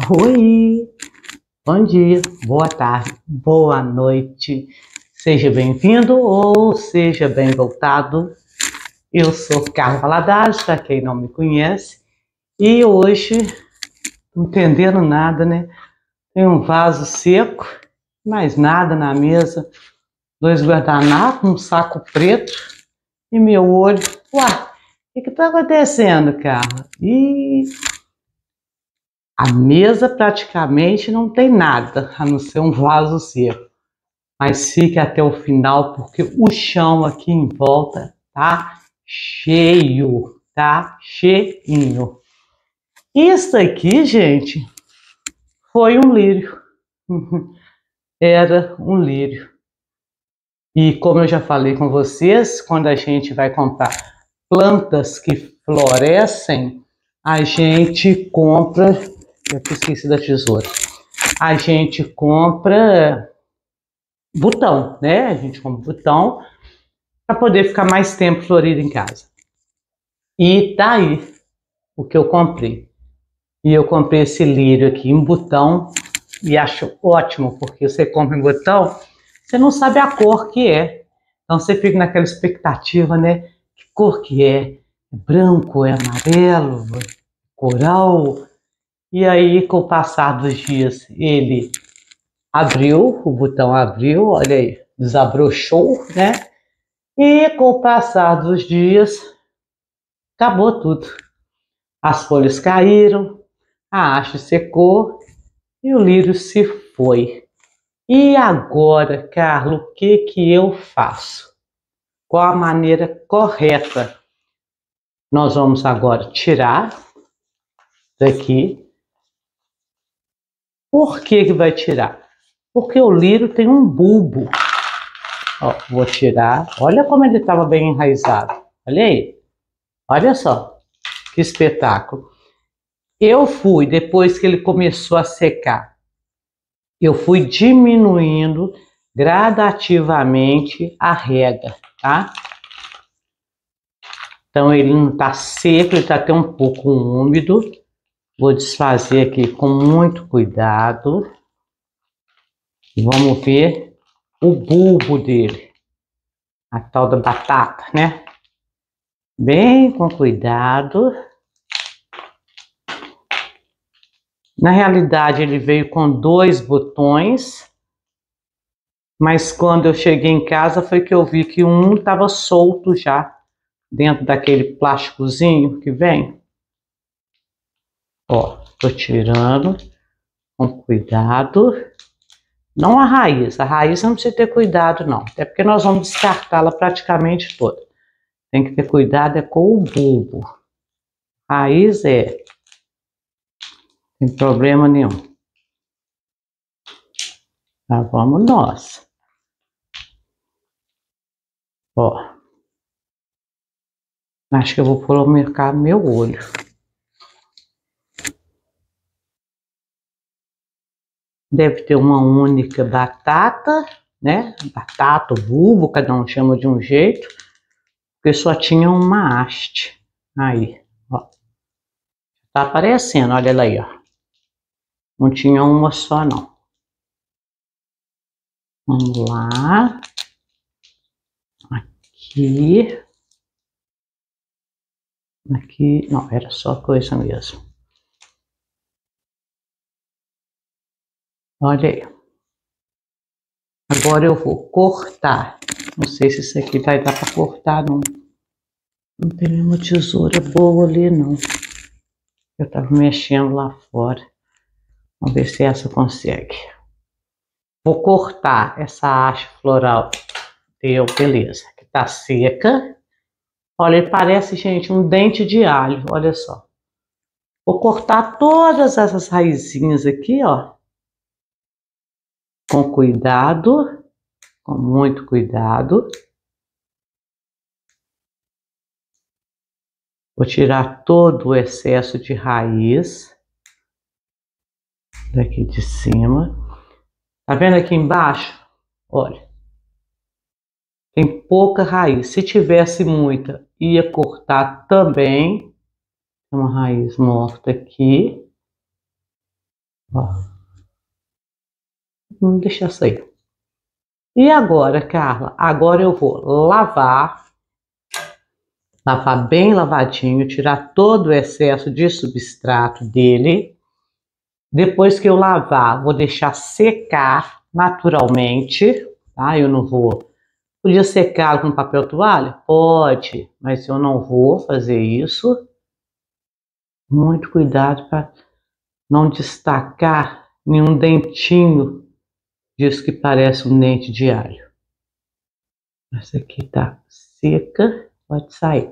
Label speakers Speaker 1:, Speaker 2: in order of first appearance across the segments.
Speaker 1: Oi, bom dia, boa tarde, boa noite. Seja bem-vindo ou seja bem voltado. Eu sou Carla Valadares, para quem não me conhece, e hoje, não entendendo nada, né? Tem um vaso seco, mais nada na mesa, dois guardanapos, um saco preto e meu olho. Uai, o que está acontecendo, Carla? A mesa praticamente não tem nada, a não ser um vaso seco. Mas fique até o final, porque o chão aqui em volta tá cheio, tá cheinho. Isso aqui, gente, foi um lírio. Era um lírio. E como eu já falei com vocês, quando a gente vai comprar plantas que florescem, a gente compra... Eu esqueci da tesoura. A gente compra botão, né? A gente compra botão para poder ficar mais tempo florido em casa. E tá aí o que eu comprei. E eu comprei esse lírio aqui em botão e acho ótimo, porque você compra em botão, você não sabe a cor que é. Então você fica naquela expectativa, né? Que cor que é? É branco, é amarelo, é coral? E aí, com o passar dos dias, ele abriu, o botão abriu, olha aí, desabrochou, né? E com o passar dos dias, acabou tudo. As folhas caíram, a haste secou e o lírio se foi. E agora, Carlos, o que eu faço? Qual a maneira correta? Nós vamos agora tirar daqui. Por que vai tirar? Porque o lírio tem um bulbo. Ó, vou tirar. Olha como ele estava bem enraizado. Olha aí. Olha só. Que espetáculo. Eu fui, depois que ele começou a secar, eu fui diminuindo gradativamente a rega, tá? Então ele não está seco, ele está até um pouco úmido. Vou desfazer aqui com muito cuidado. Vamos ver o bulbo dele. A tal da batata, né? Bem com cuidado. Na realidade, ele veio com 2 botões, mas quando eu cheguei em casa foi que eu vi que um estava solto já, dentro daquele plásticozinho que vem. Ó, tô tirando com cuidado. Não a raiz não precisa ter cuidado não, até porque nós vamos descartá-la praticamente toda. Tem que ter cuidado é com o bulbo. Raiz sem problema nenhum. Lá vamos nós. Ó. Acho que eu vou colocar meu olho. Deve ter uma única batata, né? Batata, bulbo, cada um chama de um jeito. Porque só tinha uma haste. Aí, ó. Tá aparecendo, olha ela aí, ó. Não tinha uma só, não. Vamos lá. Aqui. Aqui. Não, era só coisa mesmo. Olha aí. Agora eu vou cortar. Não sei se isso aqui vai dar para cortar, não. Não tem nenhuma tesoura boa ali, não. Eu tava mexendo lá fora. Vamos ver se essa consegue. Vou cortar essa haste floral. Deu, beleza. Que tá seca. Olha, ele parece, gente, um dente de alho. Olha só. Vou cortar todas essas raizinhas aqui, ó. Com cuidado. Com muito cuidado. Vou tirar todo o excesso de raiz. Daqui de cima. Tá vendo aqui embaixo? Olha. Tem pouca raiz. Se tivesse muita, ia cortar também. Tem uma raiz morta aqui. Ó. Vamos deixar isso aí. E agora, Carla? Agora eu vou lavar bem lavadinho, tirar todo o excesso de substrato dele. Depois que eu lavar, vou deixar secar naturalmente, tá? Eu não vou... Podia secar com papel toalha? Pode, mas eu não vou fazer isso. Muito cuidado para não destacar nenhum dentinho disso que parece um dente de alho. Essa aqui tá seca, pode sair.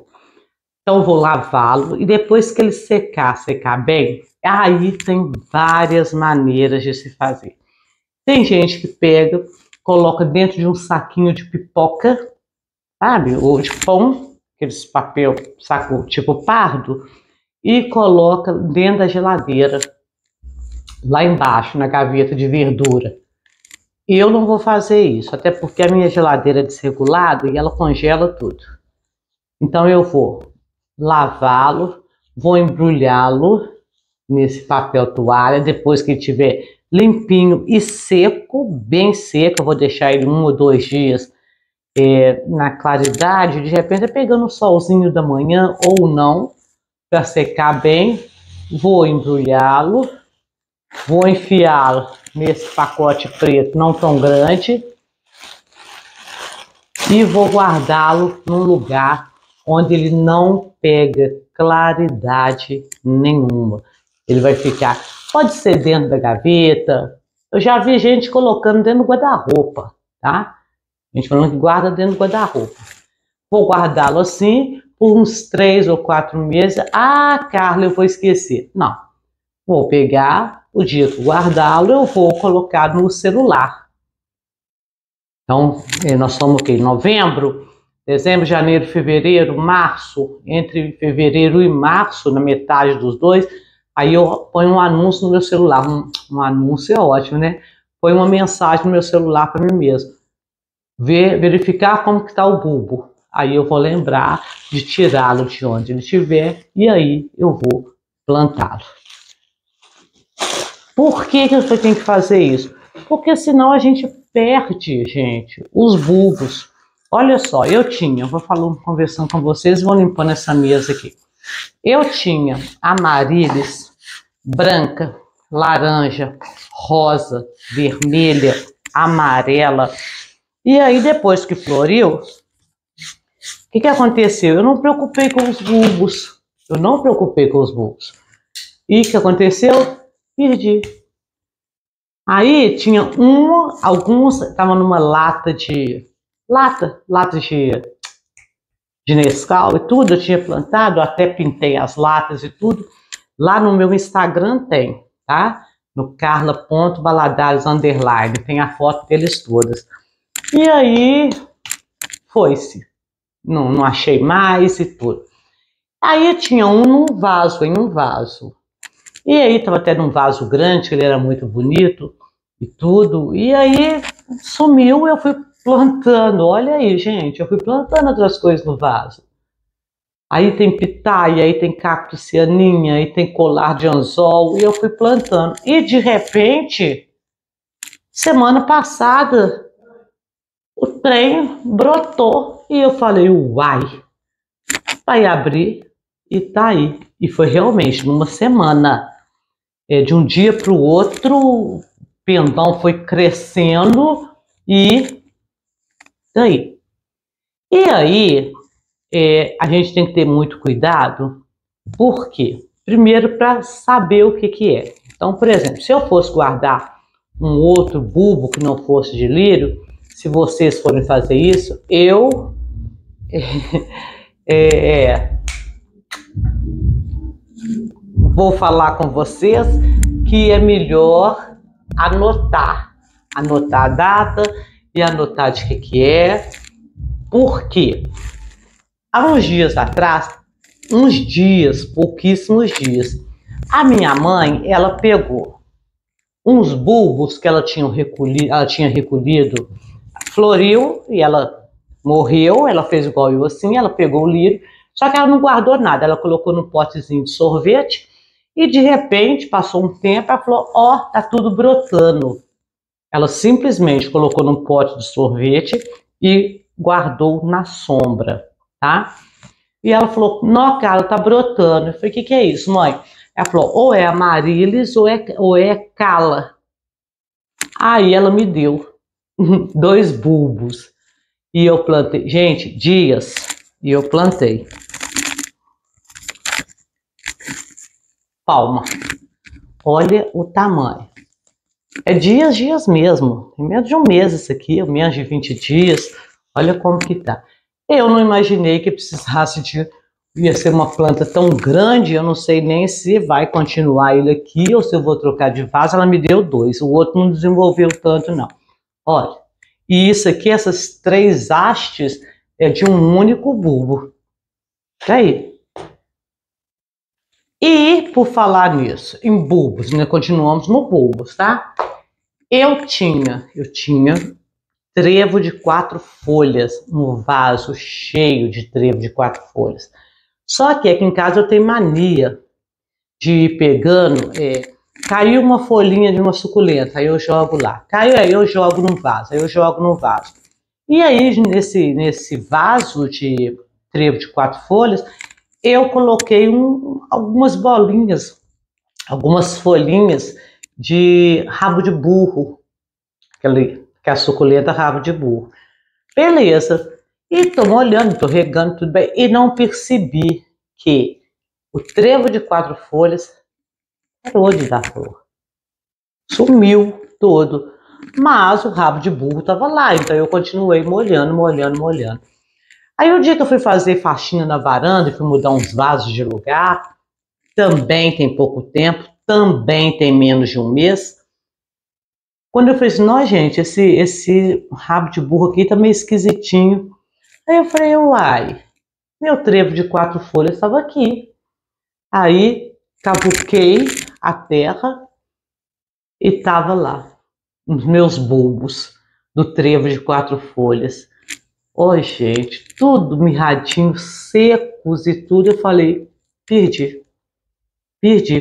Speaker 1: Então eu vou lavá-lo e depois que ele secar bem, aí tem várias maneiras de se fazer. Tem gente que pega, coloca dentro de um saquinho de pipoca, sabe? Ou de pão, aqueles papel, saco tipo pardo, e coloca dentro da geladeira, lá embaixo, na gaveta de verdura. Eu não vou fazer isso, até porque a minha geladeira é desregulada e ela congela tudo. Então eu vou lavá-lo, vou embrulhá-lo nesse papel toalha, depois que ele estiver limpinho e seco, bem seco, eu vou deixar ele 1 ou 2 dias na claridade, de repente pegando o solzinho da manhã ou não, para secar bem. Vou embrulhá-lo, vou enfiá-lo nesse pacote preto não tão grande e vou guardá-lo num lugar onde ele não pega claridade nenhuma. Ele vai ficar, pode ser dentro da gaveta. Eu já vi gente colocando dentro do guarda-roupa, tá? Gente falando que guarda dentro do guarda-roupa. Vou guardá-lo assim por uns 3 ou 4 meses. Ah, Carla, eu vou esquecer. Não. Vou pegar, o dia que guardá-lo, eu vou colocar no celular. Então, nós somos o quê? Novembro, dezembro, janeiro, fevereiro, março. Entre fevereiro e março, na metade dos dois, aí eu ponho um anúncio no meu celular. Um anúncio é ótimo, né? Põe uma mensagem no meu celular para mim mesmo. Verificar como que está o bulbo. Aí eu vou lembrar de tirá-lo de onde ele estiver e aí eu vou plantá-lo. Por que que você tem que fazer isso? Porque senão a gente perde, gente, os bulbos. Olha só, eu vou conversando com vocês e vou limpando essa mesa aqui. Eu tinha amarilias branca, laranja, rosa, vermelha, amarela. E aí depois que floriu, o que aconteceu? Eu não preocupei com os bulbos. E o que aconteceu? Perdi. Aí tinha alguns estavam numa lata de Nescau e tudo, eu tinha plantado, até pintei as latas e tudo. Lá no meu Instagram tem, tá? No carla.valadares_, tem a foto deles todas. E aí foi-se. Não achei mais e tudo. Aí tinha em um vaso. E aí estava até num vaso grande, que ele era muito bonito e tudo. E aí sumiu, eu fui plantando. Olha aí, gente, eu fui plantando outras coisas no vaso. Aí tem pitaia, aí tem cactucianinha, aí tem colar de anzol. E eu fui plantando. E de repente, semana passada, o trem brotou. E eu falei, uai, vai abrir e tá aí. E foi realmente numa semana. De um dia para o outro, o pendão foi crescendo e daí. E aí, a gente tem que ter muito cuidado, por quê? Primeiro, para saber o que é. Então, por exemplo, se eu fosse guardar um outro bulbo que não fosse de lírio, se vocês forem fazer isso, eu vou falar com vocês que é melhor anotar a data e anotar de que é. Por quê? Há uns dias atrás, pouquíssimos dias, a minha mãe, ela pegou uns bulbos que ela tinha recolhido, floriu e ela morreu, ela fez igual eu assim, ela pegou o lírio, só que ela não guardou nada, ela colocou num potezinho de sorvete E de repente, passou um tempo, ela falou, ó, tá tudo brotando. Ela simplesmente colocou num pote de sorvete e guardou na sombra, tá? E ela falou, não, cara, tá brotando. Eu falei, o que é isso, mãe? Ela falou, ou é Amaryllis ou é Cala. Aí ela me deu 2 bulbos. E eu plantei, gente, dias, e eu plantei. Palma. Olha o tamanho. É dias mesmo. Tem menos de um mês isso aqui, menos de 20 dias. Olha como que tá. Eu não imaginei que precisasse de... Ia ser uma planta tão grande, eu não sei nem se vai continuar ele aqui ou se eu vou trocar de vaso. Ela me deu 2, o outro não desenvolveu tanto não. Olha, e isso aqui, essas 3 hastes, é de um único bulbo. Tá aí. E, por falar nisso, em bulbos, né? Continuamos no bulbos, tá? Eu tinha trevo de 4 folhas no vaso cheio de trevo de 4 folhas. Só que aqui em casa eu tenho mania de ir pegando, caiu uma folhinha de uma suculenta, aí eu jogo lá. Caiu aí, eu jogo no vaso, aí eu jogo no vaso. E aí, nesse vaso de trevo de 4 folhas, eu coloquei algumas bolinhas, algumas folhinhas de rabo de burro, que é a suculenta rabo de burro. Beleza. E tô molhando, tô regando, tudo bem. E não percebi que o trevo de 4 folhas parou de dar flor. Sumiu todo. Mas o rabo de burro tava lá, então eu continuei molhando. Aí o dia que eu fui fazer faxina na varanda e fui mudar uns vasos de lugar, também tem pouco tempo, também tem menos de um mês. Quando eu falei assim, não, gente, esse rabo de burro aqui tá meio esquisitinho. Aí eu falei, uai, meu trevo de 4 folhas estava aqui. Aí cavuquei a terra e tava lá, os meus bulbos do trevo de 4 folhas. Oi, gente, tudo mirradinho, secos e tudo. Eu falei, perdi.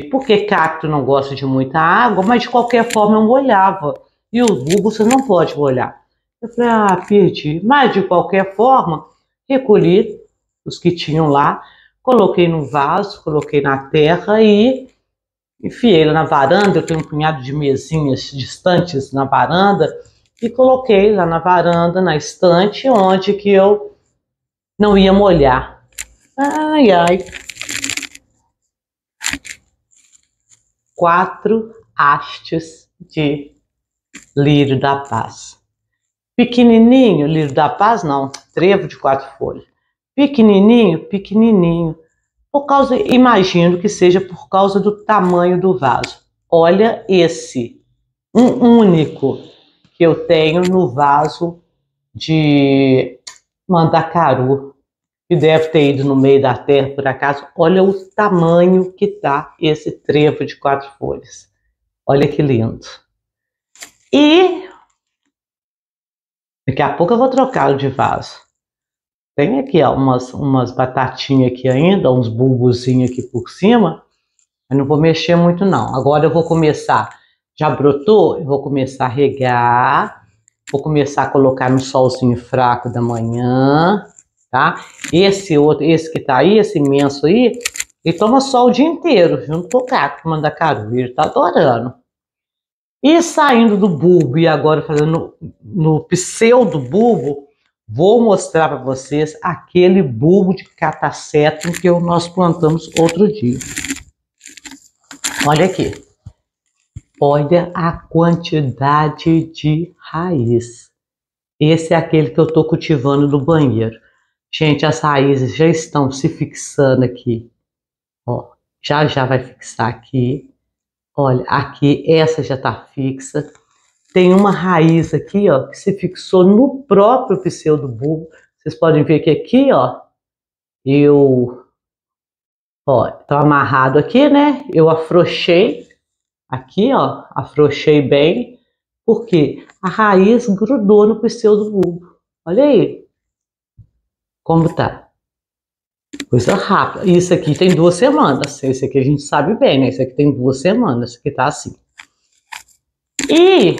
Speaker 1: Porque cacto não gosta de muita água, mas de qualquer forma eu molhava. E os bulbos você não pode molhar. Eu falei, perdi. Mas de qualquer forma, recolhi os que tinham lá, coloquei no vaso, coloquei na terra e enfiei lá na varanda. Eu tenho um punhado de mesinhas distantes na varanda e coloquei lá na varanda, na estante, onde que eu não ia molhar. Ai, ai. 4 hastes de lírio da paz. Pequenininho, lírio da paz não, trevo de 4 folhas. Pequenininho. Por causa, imagino que seja por causa do tamanho do vaso. Olha esse, um único que eu tenho no vaso de mandacaru, que deve ter ido no meio da terra por acaso. Olha o tamanho que tá esse trevo de 4 folhas. Olha que lindo. E daqui a pouco eu vou trocá-lo de vaso. Tem aqui ó, umas batatinhas aqui ainda, uns bulbozinhos aqui por cima. Eu não vou mexer muito não. Agora eu vou começar, já brotou? Eu vou começar a regar. Vou começar a colocar no solzinho fraco da manhã, tá? Esse outro, esse que tá aí, esse imenso aí, ele toma sol o dia inteiro, junto com o cacto mandacaru, ele tá adorando. E saindo do bulbo e agora fazendo no pseudo bulbo, vou mostrar para vocês aquele bulbo de catacetum que nós plantamos outro dia. Olha aqui. Olha a quantidade de raiz. Esse é aquele que eu estou cultivando no banheiro. Gente, as raízes já estão se fixando aqui. Ó, já vai fixar aqui. Olha, aqui, essa já está fixa. Tem uma raiz aqui, ó, que se fixou no próprio pseudobulbo. Vocês podem ver que aqui, ó, tá amarrado aqui, né? Eu afrouxei aqui, ó, afrouxei bem, porque a raiz grudou no pseudobulbo. Olha aí como tá. Coisa rápida. Isso aqui tem 2 semanas. Esse aqui a gente sabe bem, né? Esse aqui tem 2 semanas que tá assim. E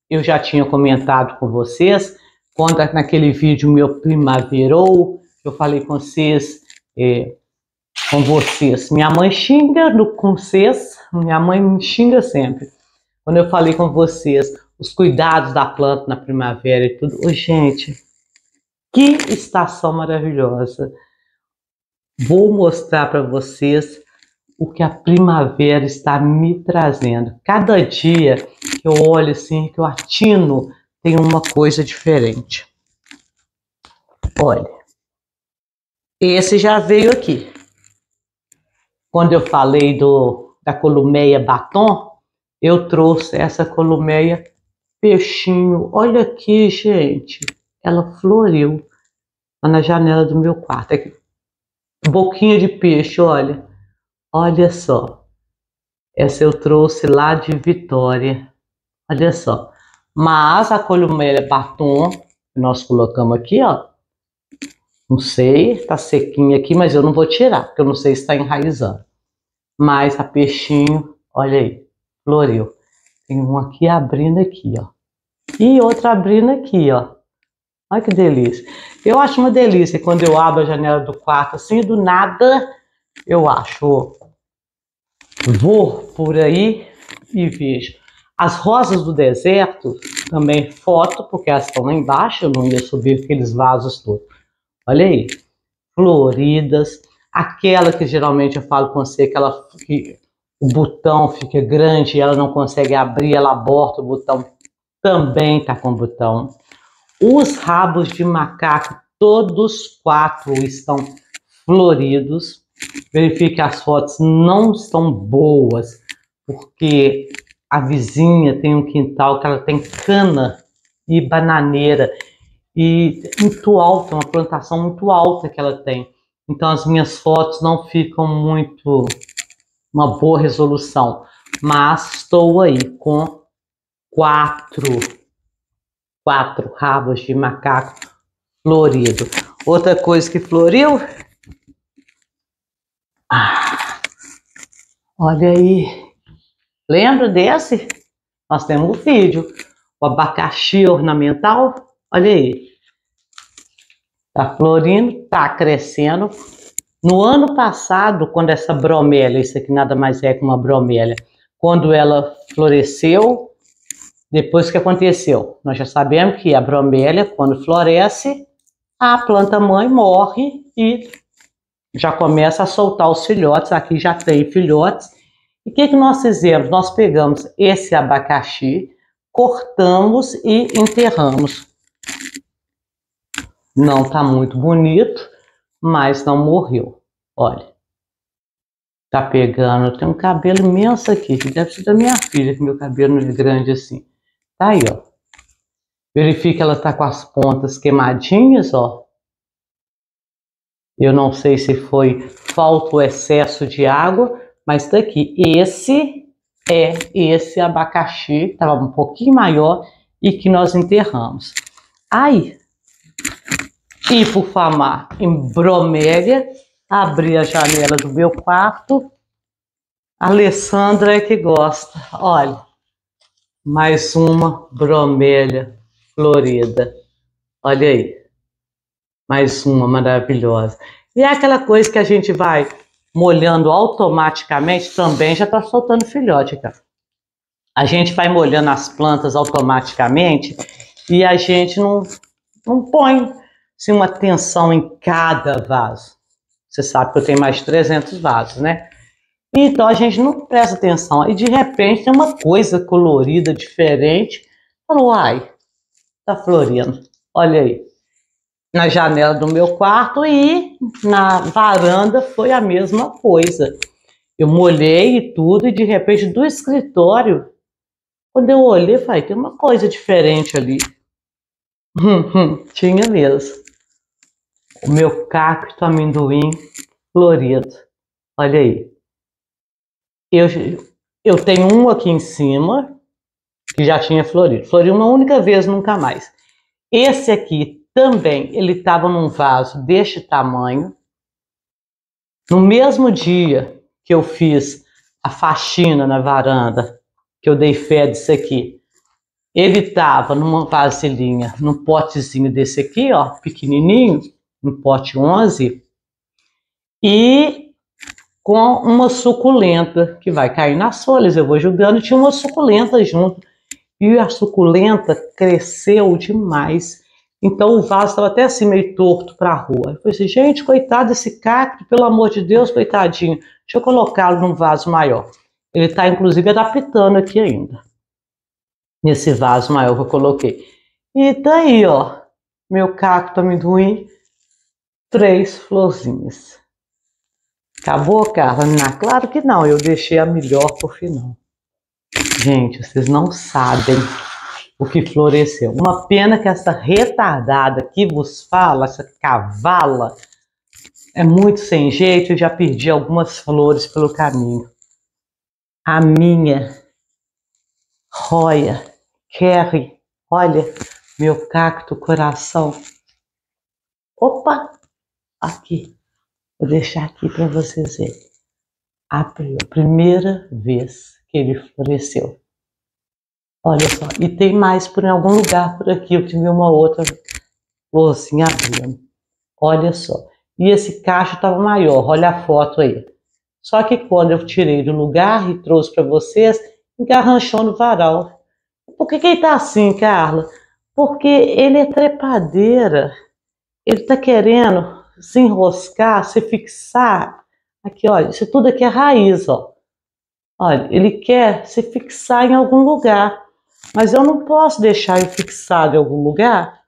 Speaker 1: eu já tinha comentado com vocês, quando naquele vídeo meu primaverou, eu falei com vocês, minha mãe xinga com vocês, minha mãe me xinga sempre. Quando eu falei com vocês, os cuidados da planta na primavera e tudo. Ô, gente, que estação maravilhosa. Vou mostrar para vocês o que a primavera está me trazendo. Cada dia que eu olho assim, que eu atino, tem uma coisa diferente. Olha, esse já veio aqui. Quando eu falei da columeia batom, eu trouxe essa columeia peixinho. Olha aqui, gente. Ela floriu lá na janela do meu quarto. Aqui. Boquinha de peixe, olha. Olha só. Essa eu trouxe lá de Vitória. Olha só. Mas a columeia batom, que nós colocamos aqui, ó. Não sei, tá sequinha aqui, mas eu não vou tirar, porque eu não sei se está enraizando. Mas a peixinho, olha aí, floriu. Tem um aqui abrindo aqui, ó. E outra abrindo aqui, ó. Olha que delícia. Eu acho uma delícia quando eu abro a janela do quarto assim, do nada, eu acho. Vou por aí e vejo. As rosas do deserto, também foto, porque elas estão lá embaixo, eu não ia subir aqueles vasos todos. Olha aí, floridas. Aquela que geralmente eu falo com você, que o botão fica grande e ela não consegue abrir, ela aborta o botão, também está com botão. Os rabos de macaco, todos 4 estão floridos. Verifique que as fotos não estão boas, porque a vizinha tem um quintal que ela tem cana e bananeira, e muito alta, uma plantação muito alta que ela tem. Então as minhas fotos não ficam muito, uma boa resolução, mas estou aí com 4 rabos de macaco florido. Outra coisa que floriu, olha aí, lembra desse? Nós temos um vídeo, o abacaxi ornamental, olha aí, tá florindo, tá crescendo. No ano passado, quando essa bromélia, isso aqui nada mais é que uma bromélia, quando ela floresceu, depois que aconteceu? Nós já sabemos que a bromélia, quando floresce, a planta mãe morre e já começa a soltar os filhotes. Aqui já tem filhotes. E o que nós fizemos? Nós pegamos esse abacaxi, cortamos e enterramos. Não está muito bonito, mas não morreu. Olha, tá pegando, tem um cabelo imenso aqui, que deve ser da minha filha, que meu cabelo não é grande assim. Tá aí, ó. Verifique que ela tá com as pontas queimadinhas, ó. Eu não sei se foi falta o excesso de água, mas tá aqui. Esse abacaxi, estava um pouquinho maior e que nós enterramos. Aí, e por falar em bromélia, abri a janela do meu quarto. A Alessandra é que gosta. Olha, mais uma bromélia florida. Olha aí. Mais uma maravilhosa. E é aquela coisa que a gente vai molhando automaticamente, também já está soltando filhote, cara. A gente vai molhando as plantas automaticamente e a gente não põe assim, uma atenção em cada vaso. Você sabe que eu tenho mais de 300 vasos, né? Então a gente não presta atenção. E de repente tem uma coisa colorida, diferente. Falou, uai, tá florindo. Olha aí. Na janela do meu quarto e na varanda foi a mesma coisa. Eu molhei e tudo, e de repente do escritório, quando eu olhei, falei, tem uma coisa diferente ali. Tinha mesmo. O meu cacto amendoim florido. Olha aí. Eu tenho um aqui em cima, que já tinha florido. Floriu uma única vez, nunca mais. Esse aqui também, ele estava num vaso deste tamanho. No mesmo dia que eu fiz a faxina na varanda, que eu dei fé disso aqui, ele estava numa vasilhinha, num potezinho desse aqui, ó, pequenininho, um pote 11, e com uma suculenta que vai cair nas folhas. Eu vou jogando, tinha uma suculenta junto. E a suculenta cresceu demais. Então o vaso estava até assim meio torto para a rua. Eu falei assim, gente, coitado desse cacto, pelo amor de Deus, coitadinho. Deixa eu colocá-lo num vaso maior. Ele está inclusive adaptando aqui ainda. Nesse vaso maior que eu coloquei. E daí, ó, meu cacto amendoim, 3 florzinhas. Acabou, Carla? Não, claro que não, eu deixei a melhor por final. Gente, vocês não sabem o que floresceu. Uma pena que essa retardada que vos fala, essa cavala, é muito sem jeito e já perdi algumas flores pelo caminho. A minha Roya, Kerry, olha, meu cacto coração. Opa, aqui. Vou deixar aqui para vocês verem. A primeira vez que ele floresceu. Olha só, e tem mais por algum lugar por aqui. Eu tive uma outra florzinha abrindo. Olha só. E esse cacho estava maior, olha a foto aí. Só que quando eu tirei do lugar e trouxe para vocês, engarranchou no varal. Por que ele está assim, Carla? Porque ele é trepadeira. Ele está querendo se enroscar, se fixar. Aqui, olha, isso tudo aqui é raiz, ó. Olha, ele quer se fixar em algum lugar. Mas eu não posso deixar ele fixado em algum lugar,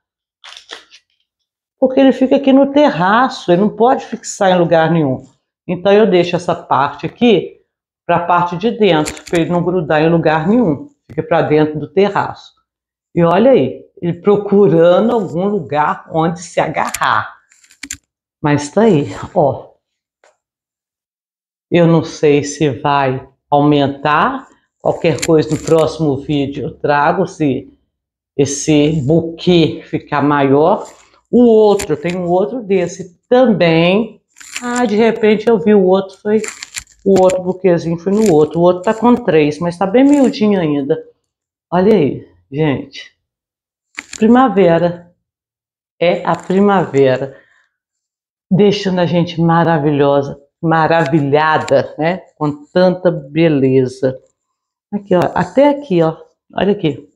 Speaker 1: porque ele fica aqui no terraço, ele não pode fixar em lugar nenhum. Então eu deixo essa parte aqui para a parte de dentro, para ele não grudar em lugar nenhum. Fica para dentro do terraço. E olha aí, ele procurando algum lugar onde se agarrar. Mas tá aí, ó. Eu não sei se vai aumentar. Qualquer coisa no próximo vídeo eu trago, se esse buquê ficar maior. O outro, tem um outro desse também. Ah, de repente eu vi o outro, foi o outro buquezinho, foi no outro. O outro tá com 3, mas tá bem miudinho ainda. Olha aí, gente. Primavera. É a primavera. Deixando a gente maravilhosa, maravilhada, né? Com tanta beleza. Aqui, ó. Até aqui, ó. Olha aqui.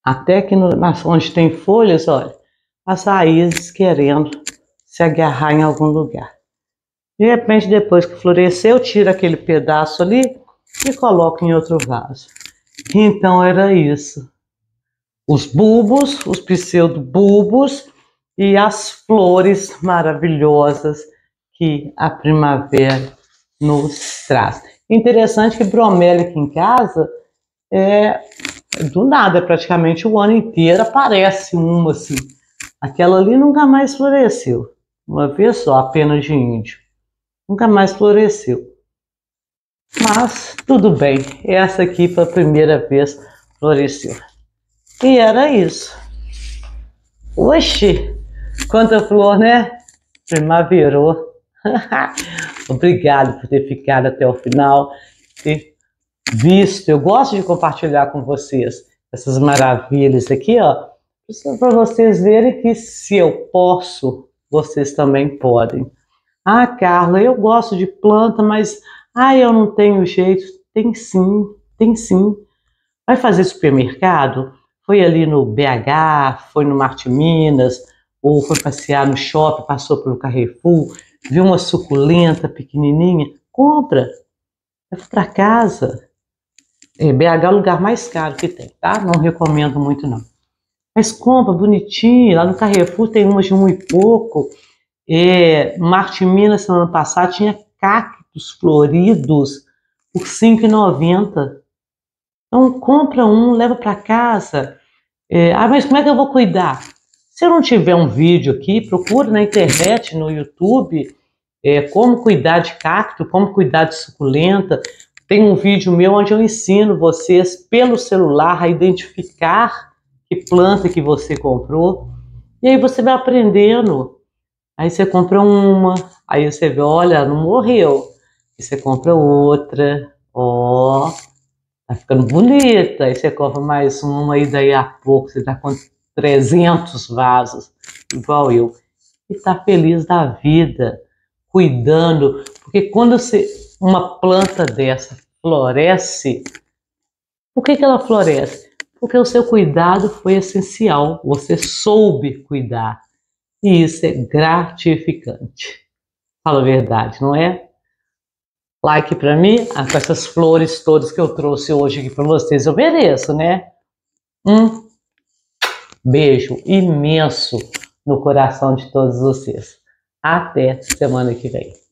Speaker 1: Até aqui onde tem folhas, olha. As raízes querendo se agarrar em algum lugar. De repente, depois que floresceu, tira aquele pedaço ali e coloca em outro vaso. Então era isso. Os bulbos, os pseudobulbos e as flores maravilhosas que a primavera nos traz. Interessante que bromélia aqui em casa do nada, praticamente o ano inteiro aparece uma assim. Aquela ali nunca mais floresceu. Uma vez só, apenas de índio. Nunca mais floresceu. Mas tudo bem, essa aqui foi a primeira vez floresceu. E era isso. Oxi, quanta flor, né? Primaverou. Obrigado por ter ficado até o final, ter visto. Eu gosto de compartilhar com vocês essas maravilhas aqui, ó, para vocês verem que se eu posso, vocês também podem. Ah, Carla, eu gosto de planta, mas eu não tenho jeito. Tem sim, tem sim. Vai fazer supermercado? Foi ali no BH, foi no Marte Minas, ou foi passear no shopping, passou pelo Carrefour, viu uma suculenta pequenininha? Compra, leva para casa. BH é o lugar mais caro que tem, tá? Não recomendo muito não. Mas compra, bonitinho. Lá no Carrefour tem umas de 1 e pouco. Marte Minas, semana passada, tinha cactos floridos por R$ 5,90. Então compra um, leva para casa. Mas como é que eu vou cuidar? Se eu não tiver um vídeo aqui, procure na internet, no YouTube, como cuidar de cacto, como cuidar de suculenta. Tem um vídeo meu onde eu ensino vocês pelo celular a identificar que planta que você comprou. E aí você vai aprendendo. Aí você compra uma, aí você vê, olha, não morreu. E você compra outra, ó, tá ficando bonita. Aí você compra mais uma e daí a pouco você tá com 300 vasos, igual eu. E tá feliz da vida, cuidando. Porque quando uma planta dessa floresce, por que ela floresce? Porque o seu cuidado foi essencial, você soube cuidar. E isso é gratificante. Fala a verdade, não é? Like para mim, com essas flores todas que eu trouxe hoje aqui para vocês, eu mereço, né? Um beijo imenso no coração de todos vocês. Até semana que vem.